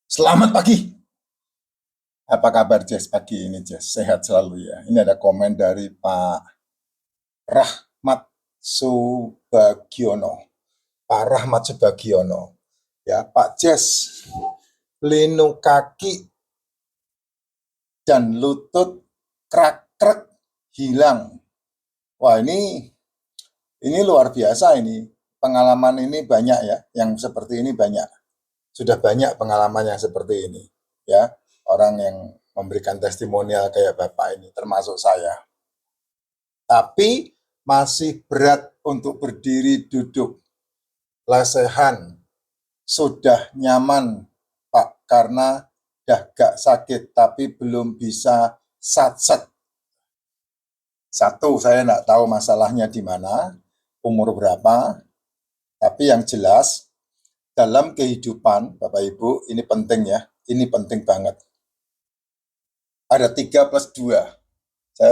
Selamat pagi. Apa kabar Jess pagi ini Jess? Sehat selalu ya. Ini ada komen dari Pak Rahmat Subagiono. Pak Rahmat Subagiono. Ya, Pak Jess, linu kaki dan lutut krak-krek hilang. Wah, ini luar biasa ini. Pengalaman ini banyak ya, yang seperti ini banyak. Sudah banyak pengalaman yang seperti ini. Ya, orang yang memberikan testimonial kayak Bapak ini, termasuk saya. Tapi masih berat untuk berdiri duduk. Lesehan, sudah nyaman Pak, karena dah gak sakit, tapi belum bisa satset. Satu, saya nggak tahu masalahnya di mana, umur berapa, tapi yang jelas dalam kehidupan, Bapak Ibu, ini penting ya, ini penting banget. Ada 3 plus 2. Saya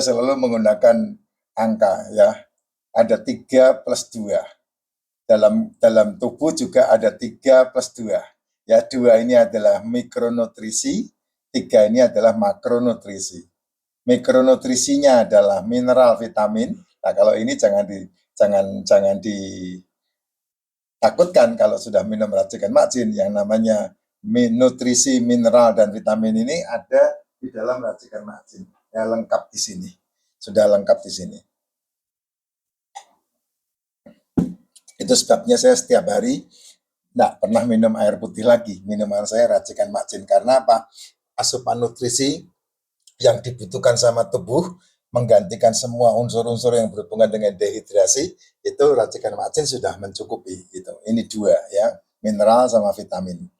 selalu menggunakan angka ya. Ada 3 plus 2. Dalam tubuh juga ada 3 plus 2. Ya, 2 ini adalah mikronutrisi, 3 ini adalah makronutrisi. Mikronutrisinya adalah mineral, vitamin. Nah, kalau ini jangan ditakutkan kalau sudah minum racikan Makjin. Yang namanya nutrisi, mineral, dan vitamin ini ada di dalam racikan Makjin. Ya, lengkap di sini. Sudah lengkap di sini. Itu sebabnya saya setiap hari nggak pernah minum air putih lagi. Minuman saya racikan Makjin. Karena apa? Asupan nutrisi yang dibutuhkan sama tubuh menggantikan semua unsur-unsur yang berhubungan dengan dehidrasi, itu racikan Makjin sudah mencukupi. Gitu. Ini 2 ya, mineral sama vitamin.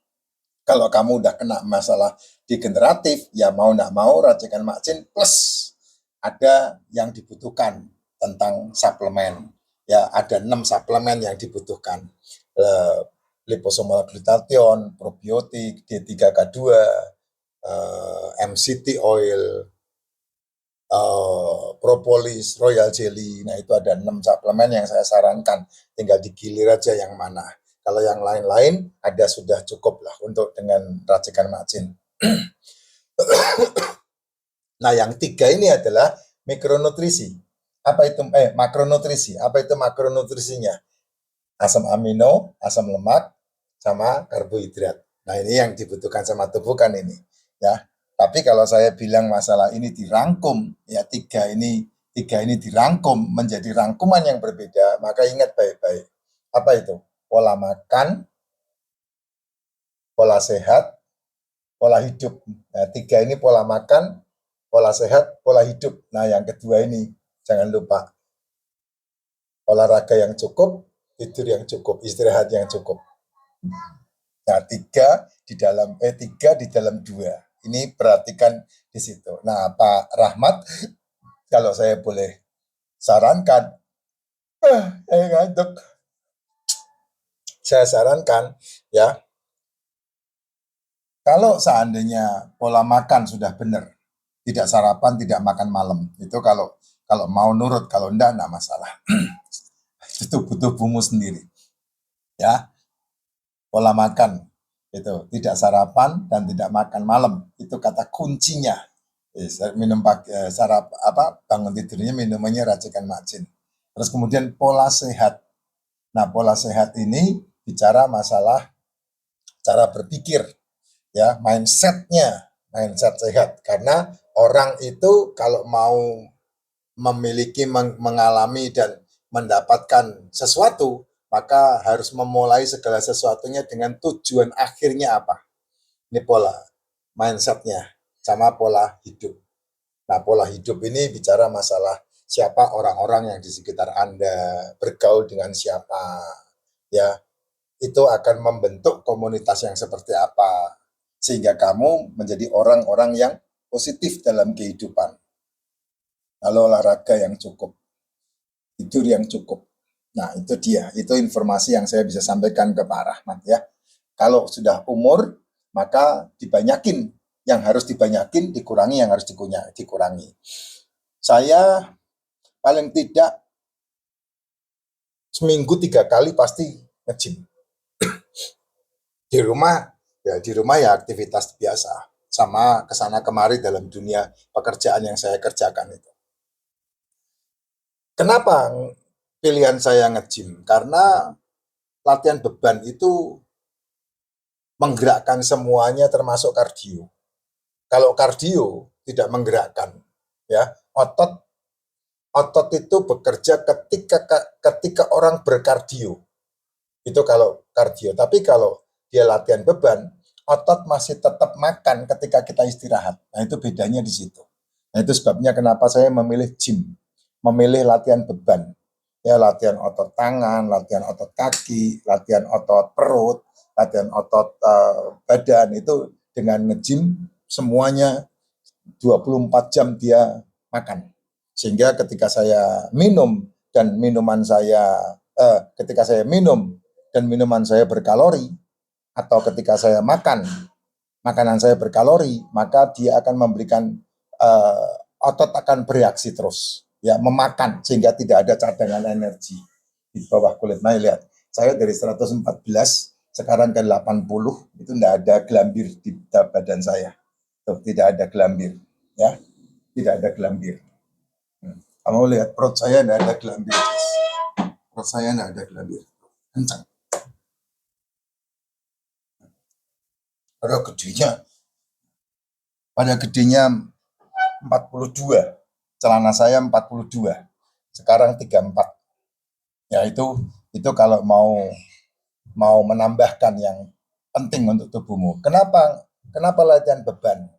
Kalau kamu udah kena masalah degeneratif, ya mau nggak mau racikan Makjin plus ada yang dibutuhkan tentang suplemen. Ya, ada 6 suplemen yang dibutuhkan. Liposomal glutathione, probiotik, D3K2, MCT oil, propolis, royal jelly. Nah, itu ada 6 suplemen yang saya sarankan. Tinggal digilir aja yang mana. Kalau yang lain-lain ada sudah cukup lah untuk dengan racikan Makjin. Nah, yang 3 ini adalah mikronutrisi. Apa itu makronutrisi? Apa itu makronutrisinya? Asam amino, asam lemak, sama karbohidrat. Nah, ini yang dibutuhkan sama tubuh kan ini, ya. Tapi kalau saya bilang masalah ini dirangkum, ya tiga ini dirangkum menjadi rangkuman yang berbeda, maka ingat baik-baik. Apa itu? Pola makan, pola sehat, pola hidup. Nah, 3 ini pola makan, pola sehat, pola hidup. Nah, yang kedua ini jangan lupa. Olahraga yang cukup, tidur yang cukup, istirahat yang cukup. Nah, 3 di dalam 2. Ini perhatikan di situ. Nah, Pak Rahmat, kalau saya boleh sarankan, saya ngantuk. Saya sarankan, ya, kalau seandainya pola makan sudah benar, tidak sarapan, tidak makan malam, itu kalau mau nurut, kalau enggak masalah. Itu butuh bumbu sendiri. Ya, pola makan itu tidak sarapan dan tidak makan malam, itu kata kuncinya. Minum pagi, bangun tidurnya minumannya racikan Makjin. Terus kemudian pola sehat. Nah, pola sehat ini bicara masalah cara berpikir, ya, mindset sehat. Karena orang itu kalau mau mengalami dan mendapatkan sesuatu, maka harus memulai segala sesuatunya dengan tujuan akhirnya apa. Ini pola mindsetnya sama pola hidup. Nah, pola hidup ini bicara masalah siapa orang-orang yang di sekitar Anda, bergaul dengan siapa, ya, itu akan membentuk komunitas yang seperti apa, sehingga kamu menjadi orang-orang yang positif dalam kehidupan. Lalu olahraga yang cukup, tidur yang cukup. Nah, itu dia, itu informasi yang saya bisa sampaikan ke Pak Rahmat ya. Kalau sudah umur, maka dibanyakin, yang harus dibanyakin, dikurangi yang harus dikurangi. Saya paling tidak seminggu 3 kali pasti nge-gym. Di rumah Ya, di rumah ya aktivitas biasa, sama kesana kemari dalam dunia pekerjaan yang saya kerjakan itu. Kenapa pilihan saya nge-gym? Karena latihan beban itu menggerakkan semuanya termasuk kardio. Kalau kardio tidak menggerakkan, ya otot otot itu bekerja ketika orang berkardio. Itu kalau kardio. Tapi kalau dia latihan beban, otot masih tetap makan ketika kita istirahat. Nah, itu bedanya di situ. Nah, itu sebabnya kenapa saya memilih gym, memilih latihan beban. Ya, latihan otot tangan, latihan otot kaki, latihan otot perut, latihan otot badan itu dengan nge-gym semuanya 24 jam dia makan. Sehingga ketika saya minum dan minuman saya ketika saya minum dan minuman saya berkalori, atau ketika saya makan makanan saya berkalori, maka dia akan memberikan otot akan bereaksi terus, ya memakan sehingga tidak ada cadangan energi di bawah kulit. Nah, lihat, saya dari 114 sekarang ke 80 itu tidak ada gelambir di badan saya. Tuh, tidak ada gelambir, ya, tidak ada gelambir. Kamu lihat perut saya tidak ada gelambir. Perut saya tidak ada gelambir. Kencang. Pada gedenya 42, celana saya 42, sekarang 34. Ya, itu kalau mau menambahkan yang penting untuk tubuhmu. Kenapa latihan beban?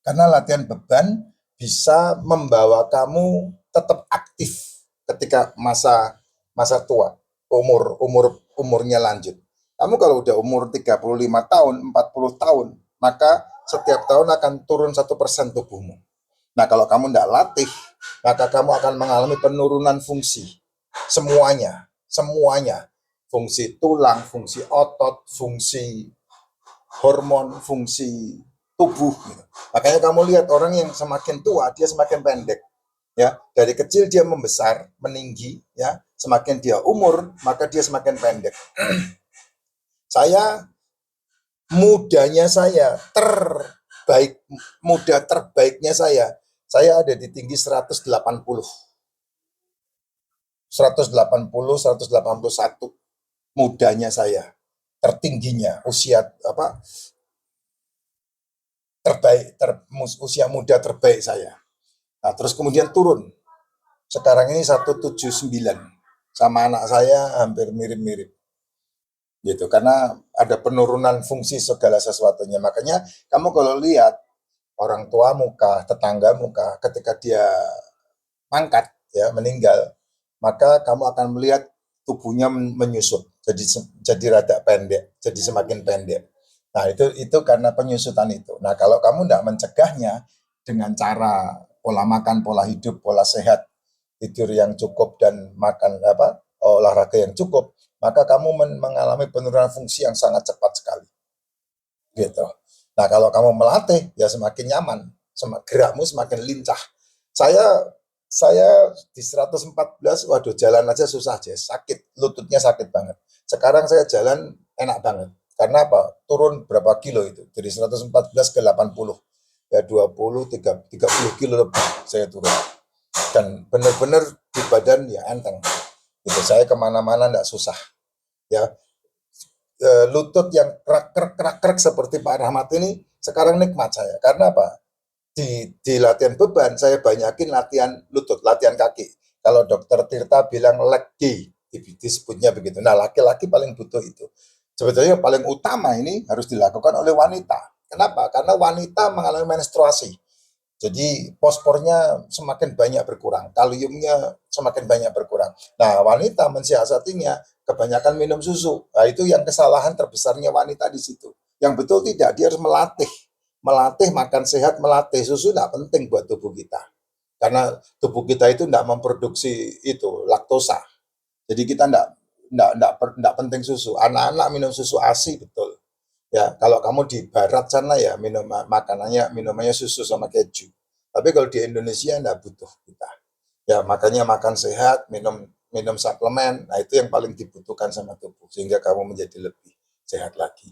Karena latihan beban bisa membawa kamu tetap aktif ketika masa tua, umurnya lanjut. Kamu kalau udah umur 35 tahun, 40 tahun, maka setiap tahun akan turun 1% tubuhmu. Nah, kalau kamu tidak latih, maka kamu akan mengalami penurunan fungsi. Semuanya. Fungsi tulang, fungsi otot, fungsi hormon, fungsi tubuh. Gitu. Makanya kamu lihat orang yang semakin tua, dia semakin pendek. Ya, dari kecil dia membesar, meninggi, ya. Semakin dia umur, maka dia semakin pendek. Muda terbaiknya saya ada di tinggi 180. 181 mudanya saya, tertingginya usia usia muda terbaik saya. Nah, terus kemudian turun. Sekarang ini 179. Sama anak saya hampir mirip-mirip. Gitu, karena ada penurunan fungsi segala sesuatunya. Makanya kamu kalau lihat orang tua muka, tetangga muka, ketika dia mangkat, ya meninggal, maka kamu akan melihat tubuhnya menyusut, jadi rada pendek, jadi semakin pendek. Nah, itu karena penyusutan itu. Nah, kalau kamu tidak mencegahnya dengan cara pola makan, pola hidup, pola sehat, tidur yang cukup dan makan olahraga yang cukup, maka kamu mengalami penurunan fungsi yang sangat cepat sekali. Gitu. Nah, kalau kamu melatih, ya semakin nyaman, gerakmu semakin lincah. Saya di 114, waduh, jalan aja susah aja, sakit, lututnya sakit banget. Sekarang saya jalan enak banget. Karena apa? Turun berapa kilo itu? Dari 114 ke 80. Ya 20, 30 kilo lebih saya turun. Dan benar-benar di badan ya enteng. Itu saya kemana-mana enggak susah. Ya, lutut yang krek seperti Pak Rahmat ini sekarang nikmat saya. Karena apa? Di latihan beban saya banyakin latihan lutut, latihan kaki. Kalau dokter Tirta bilang leg day, disebutnya begitu. Nah, laki-laki paling butuh itu. Sebetulnya yang paling utama ini harus dilakukan oleh wanita. Kenapa? Karena wanita mengalami menstruasi. Jadi fosfornya semakin banyak berkurang, kaliumnya semakin banyak berkurang. Nah, wanita mensiasatinya kebanyakan minum susu. Nah, itu yang kesalahan terbesarnya wanita di situ. Yang betul tidak, dia harus melatih makan sehat, melatih susu tidak penting buat tubuh kita. Karena tubuh kita itu tidak memproduksi itu laktosa. Jadi kita tidak penting susu. Anak-anak minum susu ASI betul. Ya, kalau kamu di barat sana ya minumannya susu sama keju. Tapi kalau di Indonesia enggak butuh kita. Ya, makanya makan sehat, minum suplemen. Nah, itu yang paling dibutuhkan sama tubuh sehingga kamu menjadi lebih sehat lagi.